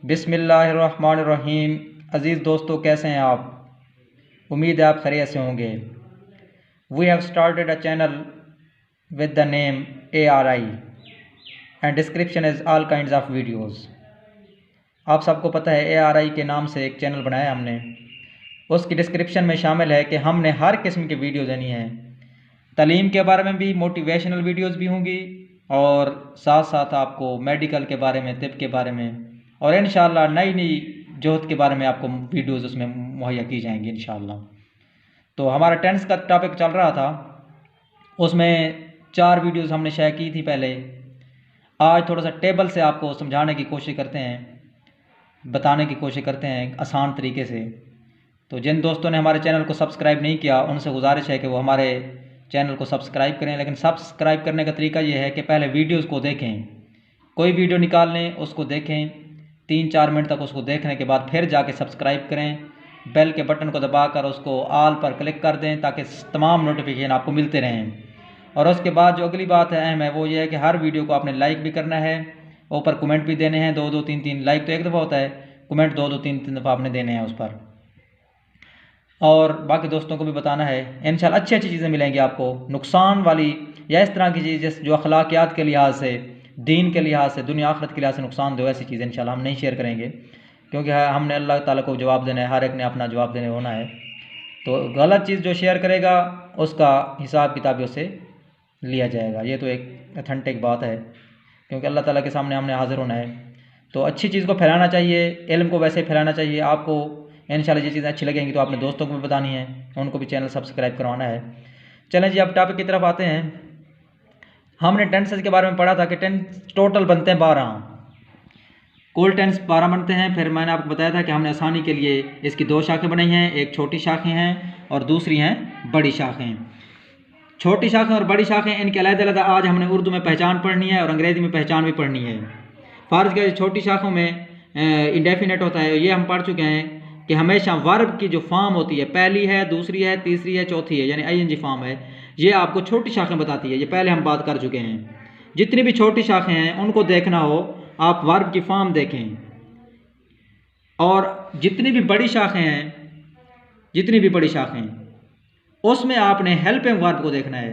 बिस्मिल्लाहिर्रहमानिर्रहीम। अज़ीज़ दोस्तों, कैसे हैं आप? उम्मीद है आप खैरियत से होंगे। We have started a channel with the name ARI and description is all kinds of videos. आप सबको पता है ARI के नाम से एक चैनल बनाया हमने। उसकी डिस्क्रिप्शन में शामिल है कि हमने हर किस्म की वीडियो देनी है। तालीम के बारे में भी मोटिवेशनल वीडियोज़ भी होंगी और साथ साथ आपको मेडिकल के बारे में, तिब के बारे में और इंशाअल्लाह नई नई जोत के बारे में आपको वीडियोज़ उसमें मुहैया की जाएंगी इंशाअल्लाह। तो हमारा टेंस का टॉपिक चल रहा था, उसमें 4 वीडियोज़ हमने शेयर की थी पहले। आज थोड़ा सा टेबल से आपको समझाने की कोशिश करते हैं, बताने की कोशिश करते हैं आसान तरीके से। तो जिन दोस्तों ने हमारे चैनल को सब्सक्राइब नहीं किया उनसे गुजारिश है कि वो हमारे चैनल को सब्सक्राइब करें। लेकिन सब्सक्राइब करने का तरीका ये है कि पहले वीडियोज़ को देखें, कोई वीडियो निकाल लें, उसको देखें 3-4 मिनट तक, उसको देखने के बाद फिर जाके सब्सक्राइब करें। बेल के बटन को दबाकर उसको ऑल पर क्लिक कर दें ताकि तमाम नोटिफिकेशन आपको मिलते रहें। और उसके बाद जो अगली बात है अहम है, वो ये है कि हर वीडियो को आपने लाइक भी करना है, ऊपर कमेंट भी देने हैं 2-2 3-3। लाइक तो एक दफ़ा होता है, कमेंट 2-2 3-3 दफ़ा आपने देने हैं उस पर। और बाकी दोस्तों को भी बताना है। इंशाल्लाह अच्छी अच्छी चीज़ें मिलेंगी आपको, नुकसान वाली या इस तरह की चीज़ जो अखलाकियात के लिहाज से, दीन के लिहाज से, दुनिया आखिरत के लिहाज से नुकसान दो ऐसी चीज़ें इंशाल्लाह हम नहीं शेयर करेंगे, क्योंकि हमने अल्लाह ताला को जवाब देना है, हर एक ने अपना जवाब देने होना है। तो गलत चीज़ जो शेयर करेगा उसका हिसाब किताब उससे लिया जाएगा। ये तो एक अथेंटिक बात है, क्योंकि अल्लाह ताला के सामने हमने हाजिर होना है। तो अच्छी चीज़ को फैलाना चाहिए, इल्म को वैसे फैलाना चाहिए। आपको इंशाल्लाह ये चीज़ें अच्छी लगेंगी तो आपने दोस्तों को भी बतानी है, उनको भी चैनल सब्सक्राइब करवाना है। चलें जी, अब टॉपिक की तरफ आते हैं। हमने टेंसेस के बारे में पढ़ा था कि टेंस टोटल बनते हैं 12, कुल टेंस 12 बनते हैं। फिर मैंने आपको बताया था कि हमने आसानी के लिए इसकी 2 शाखें बनाई हैं, एक छोटी शाखें हैं और दूसरी हैं बड़ी शाखें। छोटी शाखें और बड़ी शाखें इनके अलग-अलग आज हमने उर्दू में पहचान पढ़नी है और अंग्रेज़ी में पहचान भी पढ़नी है। फ़र्ज़ के छोटी शाखों में इंडेफिनेट होता है, ये हम पढ़ चुके हैं कि हमेशा वर्ब की जो फॉर्म होती है, पहली है, दूसरी है, तीसरी है, चौथी है, यानी ING फॉर्म है, ये आपको छोटी शाखें बताती है। ये पहले हम बात कर चुके हैं। जितनी भी छोटी शाखें हैं उनको देखना हो आप वर्ब की फॉर्म देखें, और जितनी भी बड़ी शाखें हैं, जितनी भी बड़ी शाखें उसमें आपने हेल्पिंग वर्ब को देखना है।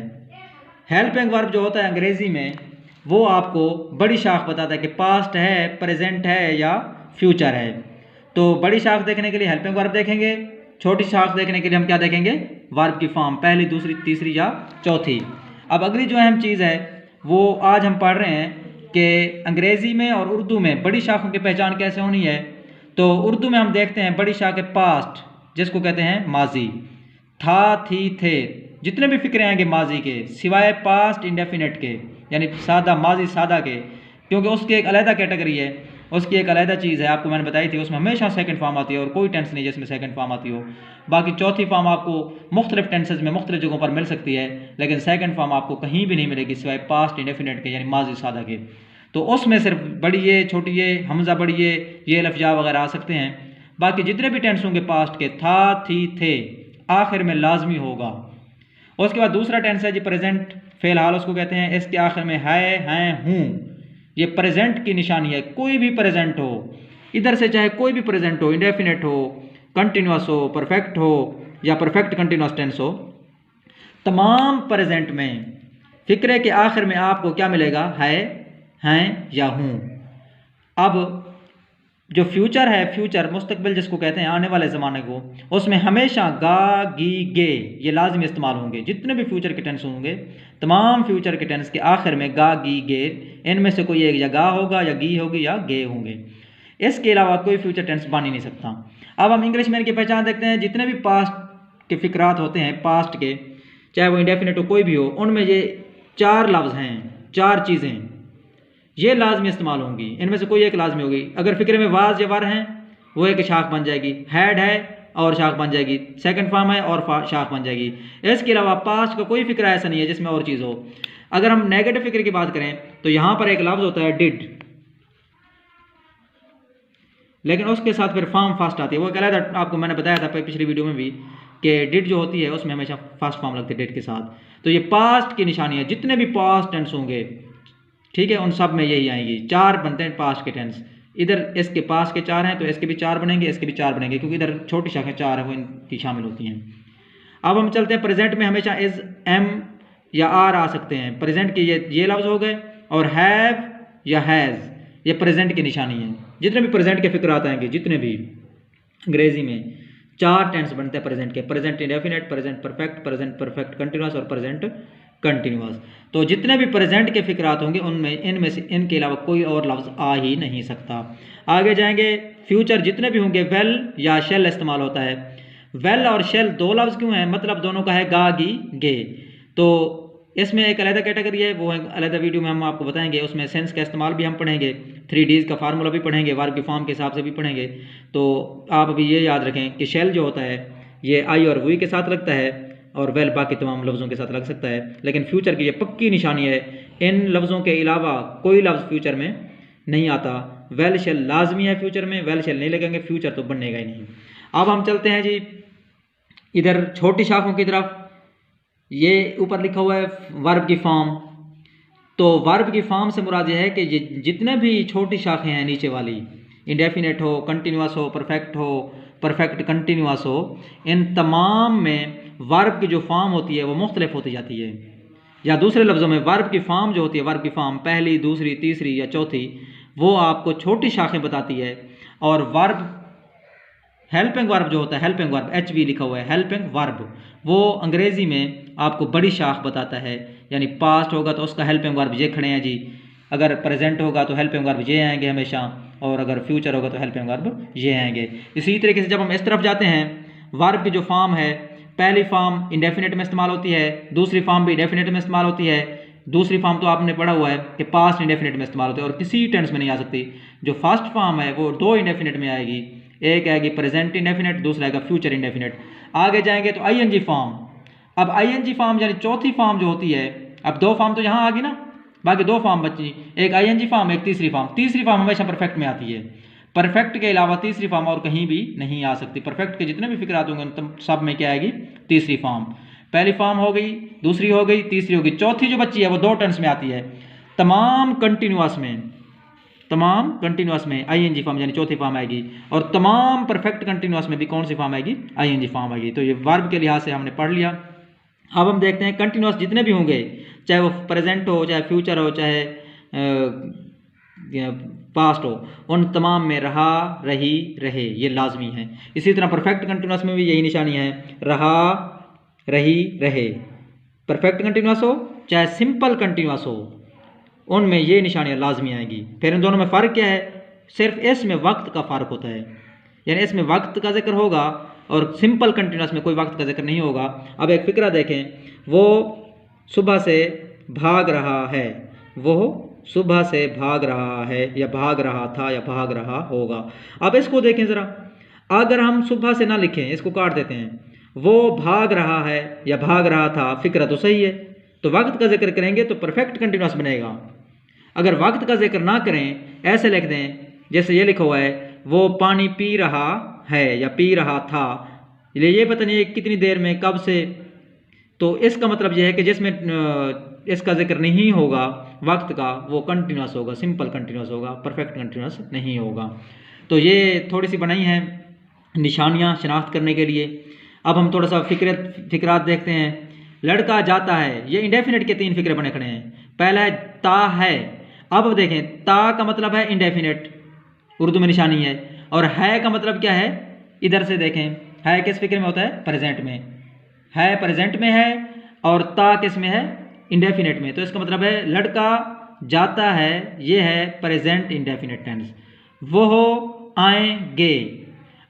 हेल्पिंग वर्ब जो होता है अंग्रेज़ी में, वो आपको बड़ी शाख बताता है कि पास्ट है, प्रेजेंट है या फ्यूचर है। तो बड़ी शाख देखने के लिए हेल्पिंग वर्ब देखेंगे, छोटी शाख देखने के लिए हम क्या देखेंगे? वर्ब की फॉर्म, पहली, दूसरी, तीसरी या चौथी। अब अगली जो अहम चीज़ है वो आज हम पढ़ रहे हैं कि अंग्रेज़ी में और उर्दू में बड़ी शाखों की पहचान कैसे होनी है। तो उर्दू में हम देखते हैं बड़ी शाख पास्ट, जिसको कहते हैं माजी, था, थी, थे, जितने भी फिक्रे आएंगे माजी के, सिवाय पास्ट इंडेफिनेट के, यानी सादा माजी सादा के, क्योंकि उसकी एक अलहदा कैटेगरी है, उसकी एक अलहदा चीज़ है। आपको मैंने बताई थी, उसमें हमेशा सेकंड फॉर्म आती है और कोई टेंस नहीं जिसमें सेकंड फॉर्म आती हो। बाकी चौथी फॉर्म आपको मुख्तलिफ टेंसेज में मुख्तलिफ जगहों पर मिल सकती है, लेकिन सेकंड फॉर्म आपको कहीं भी नहीं मिलेगी सिवाय पास्ट इंडेफिनेट के, यानी माजी सादा के। तो उसमें सिर्फ बड़ी ये, छोटी ये, हमजा बड़ी ये लफ्जा वगैरह आ सकते हैं। बाकी जितने भी टेंस होंगे पास्ट के, था, थी, थे, आखिर में लाजमी होगा। उसके बाद दूसरा टेंस है जी प्रेजेंट फ़िलहाल, उसको कहते हैं। इसके आखिर में है, हैं, हूँ, ये प्रेजेंट की निशानी है। कोई भी प्रेजेंट हो, इधर से चाहे कोई भी प्रेजेंट हो, इंडेफिनेट हो, कंटिन्यूस हो, परफेक्ट हो या परफेक्ट कंटिन्यूस टेंस हो, तमाम प्रेजेंट में फिक्रे के आखिर में आपको क्या मिलेगा? है, हैं या हूँ। अब जो फ्यूचर है, फ्यूचर मुस्तकबिल जिसको कहते हैं, आने वाले ज़माने को, उसमें हमेशा गा, गी, गे ये लाजमी इस्तेमाल होंगे। जितने भी फ्यूचर के टेंस होंगे, तमाम फ्यूचर के टेंस के आखिर में गा, गी, गे, इनमें से कोई एक या गा होगा या गी होगी या गे होंगे। इसके अलावा कोई फ्यूचर टेंस बन ही नहीं सकता। अब हम इंग्लिश में इनकी पहचान देखते हैं। जितने भी पास्ट के फिक्रात होते हैं, पास्ट के, चाहे वो इंडेफिनेट हो कोई भी हो, उनमें ये 4 लफ्ज़ हैं, 4 चीज़ें ये लाजमी इस्तेमाल होंगी। इनमें से कोई एक लाजमी होगी। अगर फिक्रे में वाज या वर हैं, वो एक शाख बन जाएगी। हैड है और शाख बन जाएगी, सेकंड फॉर्म है और शाख बन जाएगी। इसके अलावा पास्ट का कोई फिक्रा ऐसा नहीं है जिसमें और चीज़ हो। अगर हम नेगेटिव फिक्र की बात करें तो यहाँ पर एक लफ्ज़ होता है डिड, लेकिन उसके साथ फिर फॉर्म फर्स्ट आती है। वो कहलाता है, आपको मैंने बताया था पिछली वीडियो में भी कि डिड जो होती है उसमें हमेशा फर्स्ट फॉर्म लगती है डिड के साथ। तो ये पास्ट की निशानी है। जितने भी पास्ट टेंस होंगे, ठीक है, उन सब में यही आएंगी। 4 बनते हैं पास्ट के टेंस, इधर इसके पास के 4 हैं तो इसके भी 4 बनेंगे, इसके भी 4 बनेंगे, क्योंकि इधर छोटी शाखें 4 हैं वो इनकी शामिल होती हैं। अब हम चलते हैं प्रेजेंट में, हमेशा इज एम या आर आ सकते हैं। प्रेजेंट के ये लफ्ज़ हो गए, और हैव या हैज़ ये प्रेजेंट की निशानी है। जितने भी प्रेजेंट के फिक्रात आएंगे, जितने भी अंग्रेजी में 4 टेंस बनते हैं प्रेजेंट के, present indefinite, present perfect continuous और प्रेजेंट कंटिन्यूस। तो जितने भी प्रेजेंट के फिक्रात होंगे उनमें इनमें से इनके अलावा कोई और लफ्ज़ आ ही नहीं सकता। आगे जाएंगे, फ्यूचर जितने भी होंगे वेल या शेल इस्तेमाल होता है। वेल और शेल 2 लफ्ज़ क्यों हैं? मतलब दोनों का है गा गी गे। तो इसमें एक अलग कैटेगरी है, वो अलग वीडियो में हम आपको बताएंगे। उसमें सेंस का इस्तेमाल भी हम पढ़ेंगे, 3Ds का फार्मूला भी पढ़ेंगे, वर्ब की फॉर्म के हिसाब से भी पढ़ेंगे। तो आप अभी ये याद रखें कि शेल जो होता है ये आई और वी के साथ लगता है, और वेल बाकी तमाम लफ्ज़ों के साथ लग सकता है। लेकिन फ्यूचर की ये पक्की निशानी है, इन लफ्ज़ों के अलावा कोई लफ्ज़ फ्यूचर में नहीं आता। वेल शेल लाजमी है फ्यूचर में, वेल शेल नहीं लगेंगे फ्यूचर तो बनेगा ही नहीं। अब हम चलते हैं जी इधर छोटी शाखों की तरफ। ये ऊपर लिखा हुआ है वर्ब की फॉर्म। तो वर्ब की फॉर्म से मुराद ये है कि जितने भी छोटी शाखें हैं नीचे वाली, इंडेफिनेट हो, कंटिन्यूस हो, परफेक्ट कंटिन्यूस हो, इन तमाम में वर्ब की जो फॉर्म होती है वो मुख्तलिफ होती जाती है। या दूसरे लफ्ज़ों में वर्ब की फॉर्म जो होती है, वर्ब की फॉर्म पहली, दूसरी, तीसरी या चौथी, वो आपको छोटी शाखें बताती है। और वर्ब हेल्पिंग वर्ब जो होता है, हेल्पिंग वर्ब HV लिखा हुआ है, हेल्पिंग वर्ब, वो अंग्रेज़ी में आपको बड़ी शाख बताता है। यानी पास्ट होगा तो उसका हेल्पिंग वर्ब ये खड़े हैं जी, अगर प्रेजेंट होगा तो हेल्पिंग वर्ब ये आएंगे हमेशा, और अगर फ्यूचर होगा तो हेल्पिंग वर्ब ये आएंगे। इसी तरीके से जब हम इस तरफ जाते हैं, वर्ब की जो फॉर्म है, पहली फॉर्म इंडेफिनिट में इस्तेमाल होती है, दूसरी फॉर्म भी इंडेफिनिट में इस्तेमाल होती है। दूसरी फॉर्म तो आपने पढ़ा हुआ है कि पास्ट इंडेफिनिट में इस्तेमाल होती है और किसी टेंस में नहीं आ सकती। जो फर्स्ट फॉर्म है वो 2 इंडेफिनिट में आएगी, एक आएगी प्रेजेंट इंडेफिनिट, दूसरा आएगा फ्यूचर इंडेफिनिट। आगे जाएंगे तो ING फॉर्म। अब ING फॉर्म यानी चौथी फॉर्म जो होती है, अब 2 फॉर्म तो यहाँ आ गई ना, बाकी 2 फॉर्म बची, एक ING फॉर्म, एक तीसरी फॉर्म। तीसरी फॉर्म हमेशा परफेक्ट में आती है, परफेक्ट के अलावा तीसरी फॉर्म और कहीं भी नहीं आ सकती। परफेक्ट के जितने भी फिक्रात होंगे उन सब में क्या आएगी? तीसरी फॉर्म। पहली फॉर्म हो गई, दूसरी हो गई, तीसरी होगी, चौथी जो बची है वो 2 टेंस में आती है। तमाम कंटिन्यूअस में ING फॉर्म यानी चौथी फॉर्म आएगी, और तमाम परफेक्ट कंटिन्यूअस में भी कौन सी फॉर्म आएगी? ING फॉर्म आएगी। तो ये वर्ब के लिहाज से हमने पढ़ लिया। अब हम देखते हैं कंटिन्यूअस जितने भी होंगे, चाहे वो प्रेजेंट हो, चाहे फ्यूचर हो, चाहे पास्ट हो, उन तमाम में रहा, रही, रहे ये लाजमी है। इसी तरह परफेक्ट कंटिन्यूअस में भी यही निशानी है, रहा, रही, रहे। परफेक्ट कंटिन्यूअस हो चाहे सिंपल कंटिन्यूअस हो, उनमें ये निशानियाँ लाजमी आएंगी। फिर इन दोनों में फ़र्क क्या है? सिर्फ इसमें वक्त का फ़र्क होता है, यानी इसमें वक्त का जिक्र होगा और सिंपल कंटिन्यूअस में कोई वक्त का जिक्र नहीं होगा। अब एक फ़िक्रा देखें, वो सुबह से भाग रहा है, वो सुबह से भाग रहा है, या भाग रहा था, या भाग रहा होगा। अब इसको देखें ज़रा, अगर हम सुबह से ना लिखें, इसको काट देते हैं, वो भाग रहा है या भाग रहा था, फ़िक्रा तो सही है, तो वक्त का जिक्र करेंगे तो परफेक्ट कंटिन्यूअस बनेगा। अगर वक्त का जिक्र ना करें, ऐसे लिख दें जैसे ये लिखा हुआ है, वो पानी पी रहा है या पी रहा था, ये पता नहीं कितनी देर में, कब से, तो इसका मतलब यह है कि जिसमें इसका जिक्र नहीं होगा वक्त का, वो कंटिन्यूअस होगा, सिंपल कंटिन्यूअस होगा, परफेक्ट कंटिन्यूअस नहीं होगा। तो ये थोड़ी सी बनाई हैं निशानियाँ शनाख्त करने के लिए। अब हम थोड़ा सा फिक्रात देखते हैं। लड़का जाता है, ये इंडेफिनिट के 3 फिक्रे बने खड़े हैं। पहला है ता है। अब देखें, ता का मतलब है इंडेफिनिट, उर्दू में निशानी है, और है का मतलब क्या है? इधर से देखें, है किस फिक्रे में होता है? प्रेजेंट में। है प्रेजेंट में है, और ता किस में है? इंडेफिनिट में। तो इसका मतलब है लड़का जाता है, ये है प्रेजेंट इंडेफिनिट टेंस। वो आएंगे।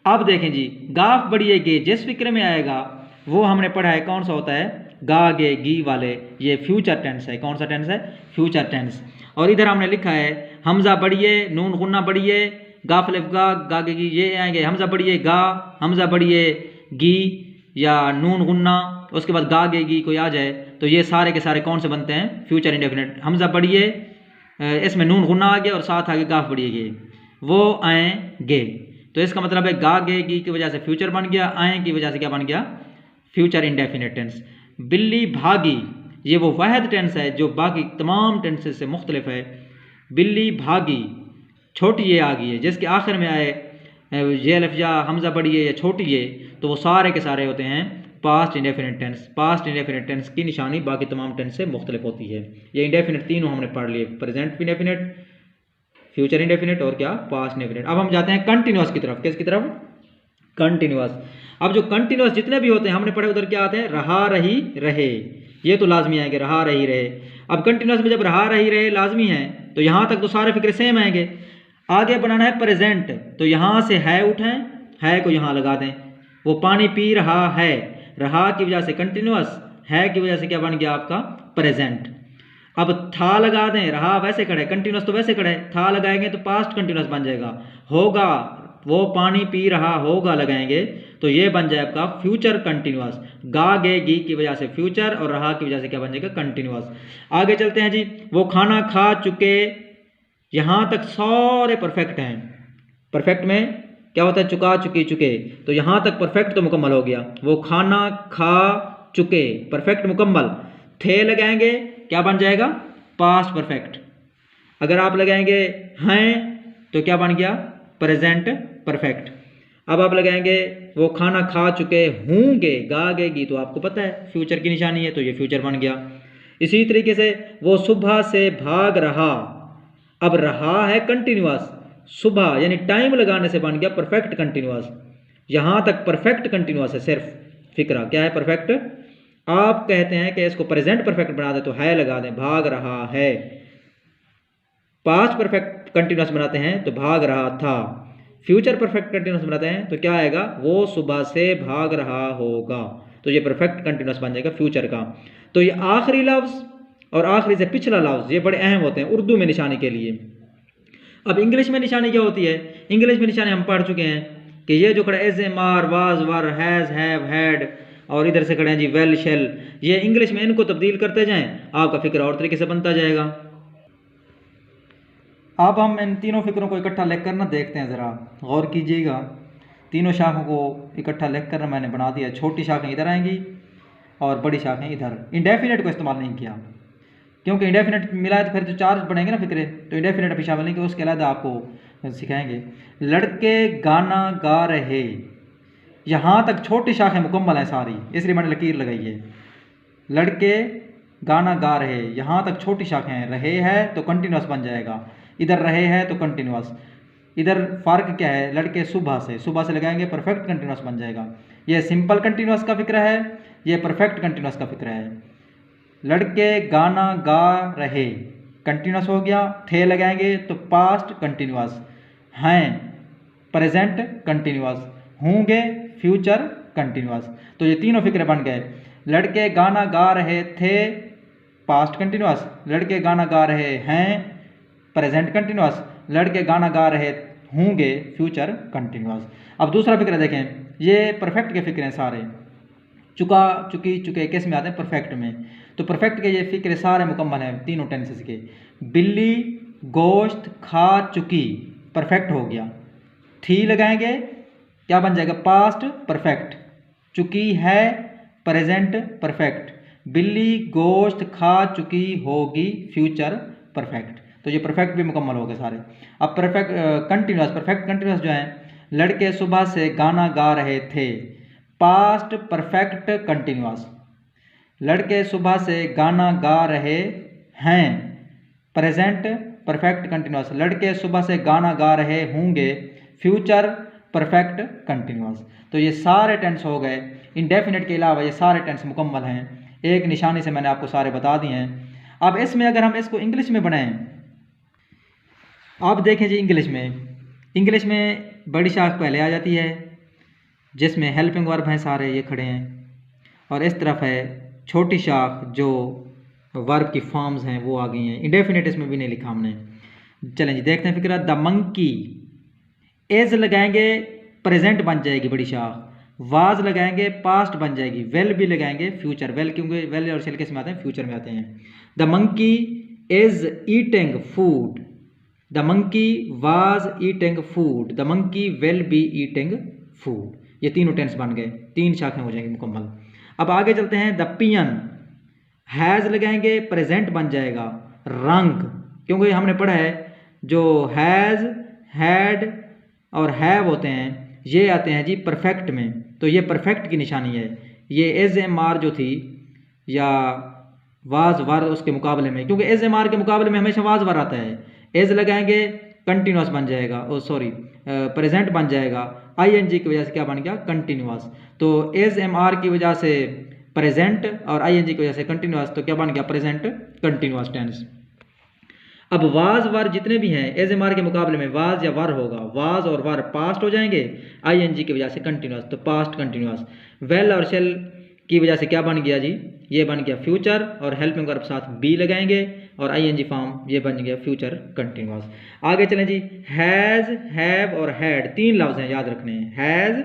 अब देखें जी, गाफ बढ़िए गे जिस फिक्रे में आएगा वो हमने पढ़ा है कौन सा होता है? गा गे गी वाले, ये फ्यूचर टेंस है। कौन सा टेंस है? Future tense. और इधर हमने लिखा है हमजा बढ़िए, नून गुन्ना बढ़िए, गाफ लिफ गा गे गी, ये आएंगे हमजा बढ़िए गा, हमजा बढ़िए गी, या नून गुन्ना, उसके बाद गा गे गी कोई आ जाए, तो ये सारे के सारे कौन से बनते हैं? Future indefinite. हमजा बढ़िए, इसमें नून गुन्ना आ गया और साथ आगे गाफ बढ़िए गे, वो आएंगे। तो इसका मतलब है गा गे गी की वजह से फ्यूचर बन गया, आए की वजह से क्या बन गया? Future indefinite tense. बिल्ली भागी, ये वो वाहिद टेंस है जो बाकी तमाम टेंसेस से मुख्तलिफ है। बिल्ली भागी, छोटी ये आ गई है, जिसके आखिर में आए ये अलिफ या हमजा बड़ी है या छोटी है, तो वो सारे के सारे होते हैं past indefinite tense. Past indefinite tense की निशानी बाकी तमाम टेंस से मुख्तलिफ होती है। ये इंडेफिनिट तीनों हमने पढ़ लिए, प्रेजेंट इंडेफिनिट, फ्यूचर इंडेफिनिट और क्या पास्ट इंडेफिनिट। अब हम जाते हैं कंटिन्यूअस की तरफ। किसकी तरफ? कंटिन्यूअस। अब जो कंटिन्यूअस जितने भी होते हैं हमने पढ़े, उधर क्या आते हैं? रहा, रही, रहे, ये तो लाजमी आएंगे, रहा, रही, रहे। अब कंटिन्यूअस में जब रहा, रही, रहे लाजमी है, तो यहां तक तो सारे फिक्रे सेम आएंगे। आगे बनाना है प्रेजेंट, तो यहां से है उठाएं, है को यहां लगा दें। वो पानी पी रहा है, रहा की वजह से कंटिन्यूअस, है की वजह से क्या बन गया आपका? प्रेजेंट। अब था लगा दें, रहा वैसे खड़े, कंटिन्यूअस तो वैसे खड़े, था लगाएंगे तो पास्ट कंटिन्यूअस बन जाएगा। होगा, वो पानी पी रहा होगा लगाएंगे तो ये बन जाए आपका फ्यूचर कंटिन्यूअस। गा गे गी की वजह से फ्यूचर और रहा की वजह से क्या बन जाएगा? कंटिन्यूअस। आगे चलते हैं जी। वो खाना खा चुके, यहां तक सारे परफेक्ट हैं। परफेक्ट में क्या होता है? चुका, चुकी, चुके, तो यहां तक परफेक्ट तो मुकम्मल हो गया। वो खाना खा चुके, परफेक्ट मुकम्मल। थे लगाएंगे क्या बन जाएगा? Past perfect. अगर आप लगाएंगे हैं तो क्या बन गया? Present perfect. अब आप लगाएंगे वो खाना खा चुके होंगे, गा गेगी, तो आपको पता है फ्यूचर की निशानी है, तो ये फ्यूचर बन गया। इसी तरीके से वो सुबह से भाग रहा, अब रहा है कंटिन्यूअस, सुबह यानी टाइम लगाने से बन गया परफेक्ट कंटिन्यूअस। यहां तक परफेक्ट कंटिन्यूअस है सिर्फ। फिक्रा क्या है? परफेक्ट। आप कहते हैं कि इसको प्रेजेंट परफेक्ट बना दे, तो है लगा दें, भाग रहा है। पास्ट परफेक्ट कंटिन्यूअस बनाते हैं तो भाग रहा था। फ्यूचर परफेक्ट कंटिन्यूअस बनाते हैं तो क्या आएगा? वो सुबह से भाग रहा होगा, तो ये परफेक्ट कंटिन्यूअस बन जाएगा फ्यूचर का। तो ये आखिरी लफ्ज और आखिरी से पिछला लफ्ज ये बड़े अहम होते हैं उर्दू में निशानी के लिए। अब इंग्लिश में निशानी क्या होती है? इंग्लिश में निशानी हम पढ़ चुके हैं कि ये जो खड़ा is am are, was, were, has, have, had, और इधर से खड़े हैं जी वेल, शेल, ये इंग्लिश में इनको तब्दील करते जाएं, आपका फिक्र और तरीके से बनता जाएगा। अब हम इन तीनों फिक्रों को इकट्ठा लिख कर ना देखते हैं, ज़रा गौर कीजिएगा। तीनों शाखों को इकट्ठा लिख कर मैंने बना दिया। छोटी शाखें इधर आएंगी और बड़ी शाखें इधर। इंडेफिनेट को इस्तेमाल नहीं किया क्योंकि इंडेफिनेट मिला है तो फिर तो चार बनेंगे ना फिक्रे, तो इंडेफिनेट अभी शामिल नहीं किया, उसके अलावा आपको सिखाएंगे। लड़के गाना गा रहे, यहाँ तक छोटी शाखें मुकम्मल हैं सारी, इसलिए मैंने लकीर लगाई है। लड़के गाना गा रहे, यहाँ तक छोटी शाखें हैं। रहे है तो कंटिन्यूअस बन जाएगा, इधर रहे है तो कंटिन्यूअस। इधर फ़र्क क्या है? लड़के सुबह से लगाएंगे परफेक्ट कंटिन्यूअस बन जाएगा। ये सिंपल कंटिन्यूअस का फिक्र है, ये परफेक्ट कंटिन्यूअस का फिक्र है। लड़के गाना गा रहे कंटिन्यूअस हो गया, थे लगाएंगे तो पास्ट कंटिन्यूअस, हैं प्रेजेंट कंटिन्यूअस, होंगे फ्यूचर कंटिन्यूअस। तो ये तीनों फिक्रे बन गए। लड़के गाना गा रहे थे पास्ट कंटिन्यूअस, लड़के गाना गा रहे हैं प्रेजेंट कंटिन्यूअस, लड़के गाना गा रहे होंगे फ्यूचर कंटिन्यूअस। अब दूसरा फिक्र देखें, ये परफेक्ट के फिक्र हैं सारे। चुका, चुकी, चुके किस में आते हैं? परफेक्ट में। तो परफेक्ट के ये फिक्र सारे मुकम्मल हैं तीनों टेंसेस के। बिल्ली गोश्त खा चुकी, परफेक्ट हो गया। थी लगाएंगे क्या बन जाएगा? Past perfect. चुकी है प्रेजेंट परफेक्ट। बिल्ली गोश्त खा चुकी होगी फ्यूचर परफेक्ट। तो ये परफेक्ट भी मुकम्मल हो गए सारे। अब परफेक्ट कंटिन्यूअस, परफेक्ट कंटिन्यूअस जो है, लड़के सुबह से गाना गा रहे थे, पास्ट परफेक्ट कंटिन्यूअस। लड़के सुबह से गाना गा रहे हैं, प्रेजेंट परफेक्ट कंटिन्यूअस। लड़के सुबह से गाना गा रहे होंगे, फ्यूचर परफेक्ट कंटिन्यूअस। तो ये सारे टेंस हो गए। इंडेफिनिट के अलावा ये सारे टेंस मुकम्मल हैं, एक निशानी से मैंने आपको सारे बता दिए हैं। अब इसमें अगर हम इसको इंग्लिश में बनाएं, आप देखें जी इंग्लिश में बड़ी शाख पहले आ जाती है जिसमें हेल्पिंग वर्ब हैं सारे, ये खड़े हैं, और इस तरफ है छोटी शाख जो वर्ब की फॉर्म्स हैं वो आ गई हैं। इंडेफिनिट इसमें भी नहीं लिखा हमने। चलें जी देखते हैं फिक्रा। द मंकी, एज लगाएंगे प्रेजेंट बन जाएगी बड़ी शाख, वाज लगाएंगे पास्ट बन जाएगी, वेल भी लगाएंगे फ्यूचर। वेल क्योंकि वेल और शेल किस में आते हैं? फ्यूचर में आते हैं। The monkey is eating food, the monkey was eating food, the monkey will be eating food. ये तीनों टेंस बन गए, तीन शाखें हो जाएंगी मुकम्मल। अब आगे चलते हैं। द पियन, हैज़ लगाएंगे प्रेजेंट बन जाएगा, रंग क्योंकि हमने पढ़ा है जो हैज़, हैड और हैव होते हैं ये आते हैं जी परफेक्ट में, तो ये परफेक्ट की निशानी है। ये एज एम आर जो थी या वाज वर उसके मुकाबले में, क्योंकि एज एम आर के मुकाबले में हमेशा वाज वर आता है, एज लगाएंगे कंटिन्यूस बन जाएगा, ओ सॉरी प्रेजेंट बन जाएगा, आईएनजी की वजह से क्या बन गया कंटिन्यूस। तो एज एम आर की वजह से प्रेजेंट और आईएनजी की वजह से कंटिन्यूस, तो क्या बन गया प्रेजेंट कंटिन्यूस टेंस। अब वाज वर जितने भी हैं एज एम आर के मुकाबले में वाज या वर होगा, वाज और वर पास्ट हो जाएंगे आईएनजी की वजह से कंटिन्यूस, तो पास्ट कंटिन्यूस। वेल और शेल की वजह से क्या बन गया जी, ये बन गया फ्यूचर और हेल्पिंग वर्ब साथ बी लगाएंगे और आईएनजी फॉर्म ये बन गया फ्यूचर कंटिन्यूस। आगे चलें जी, हैज़, हैव और हैड तीन लफ्ज़ हैं याद रखने हैं, हैज़,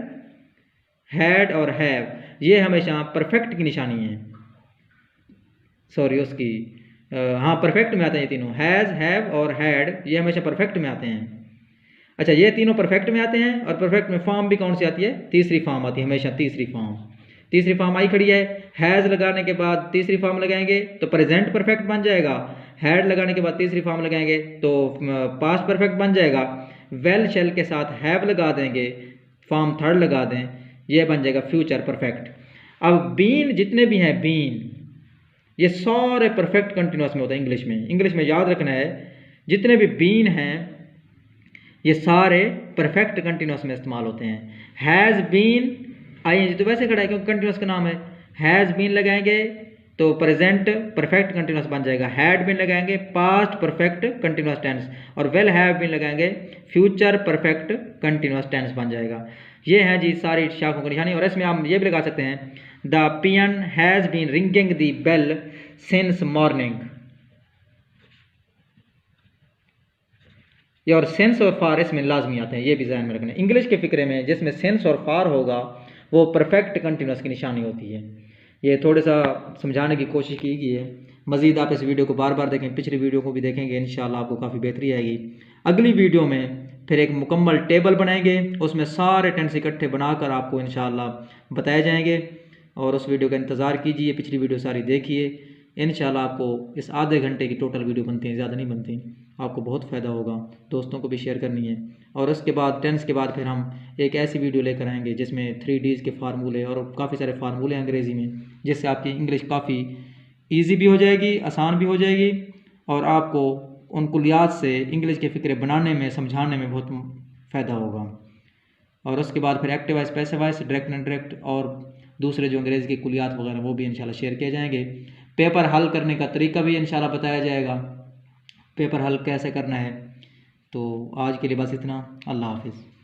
हैड और हैव, ये हमेशा परफेक्ट की निशानी है, सॉरी उसकी हाँ परफेक्ट में आते हैं ये तीनों, हैज़, हैव और हैड ये हमेशा परफेक्ट में आते हैं। अच्छा ये तीनों परफेक्ट में आते हैं और परफेक्ट में फॉर्म भी कौन सी आती है, तीसरी फॉर्म आती है हमेशा, तीसरी फॉर्म। तीसरी फॉर्म आई खड़ी है, हैज़ लगाने के बाद तीसरी फॉर्म लगाएंगे तो प्रेजेंट परफेक्ट बन जाएगा, हैड लगाने के बाद तीसरी फॉर्म लगाएंगे तो पास्ट परफेक्ट बन जाएगा, वेल शेल के साथ हैव लगा देंगे, फॉर्म थर्ड लगा दें, यह बन जाएगा फ्यूचर परफेक्ट। अब बीन जितने भी हैं बीन ये सारे परफेक्ट कंटिन्यूस में होता है इंग्लिश में, इंग्लिश में याद रखना है जितने भी बीन हैं ये सारे परफेक्ट कंटिन्यूस में इस्तेमाल होते हैं। हैज़ बीन आईएनजी तो वैसे खड़ा है क्योंकि कंटिन्यूस का नाम है, हैज़ बीन लगाएंगे तो प्रेजेंट परफेक्ट कंटिन्यूस बन जाएगा, हैड बीन लगाएंगे पास्ट परफेक्ट कंटिन्यूस टेंस और वेल हैव बीन लगाएंगे फ्यूचर परफेक्ट कंटिन्यूस टेंस बन जाएगा। ये है जी सारी शाखों की निशानी। और इसमें हम ये भी लगा सकते हैं the peon has been ringing the bell since morning, ये और सेंस और फार इसमें लाजमी आते हैं, ये भी ध्यान में रखना है। इंग्लिश के फिक्रे में जिसमें सेंस और फार होगा वो परफेक्ट कंटिन्यूस की निशानी होती है। ये थोड़ा सा समझाने की कोशिश की गई है। मज़ीद आप इस वीडियो को बार बार देखें, पिछली वीडियो को भी देखेंगे, इंशाल्लाह आपको काफ़ी बेहतरी आएगी। अगली वीडियो में फिर एक मुकम्मल टेबल बनाएंगे, उसमें सारे टेंस इकट्ठे बनाकर आपको इंशाल्लाह बताए जाएंगे और उस वीडियो का इंतज़ार कीजिए। पिछली वीडियो सारी देखिए, इंशाल्लाह आपको इस आधे घंटे की टोटल वीडियो बनती है, ज़्यादा नहीं बनती, आपको बहुत फ़ायदा होगा। दोस्तों को भी शेयर करनी है। और उसके बाद टेंस के बाद फिर हम एक ऐसी वीडियो लेकर आएंगे जिसमें 3Ds के फार्मूले और काफ़ी सारे फार्मूले अंग्रेज़ी में, जिससे आपकी इंग्लिश काफ़ी ईजी भी हो जाएगी, आसान भी हो जाएगी और आपको उन कुलियात से इंग्लिश के फ़िक्रे बनाने में, समझाने में बहुत फ़ायदा होगा। और उसके बाद फिर active voice, passive wise, direct indirect और दूसरे जो अंग्रेज़ी के कुलियात वगैरह वो भी इंशाल्लाह शेयर किए जाएंगे। पेपर हल करने का तरीका भी इंशाल्लाह बताया जाएगा, पेपर हल कैसे करना है। तो आज के लिए बस इतना, अल्लाह हाफिज़।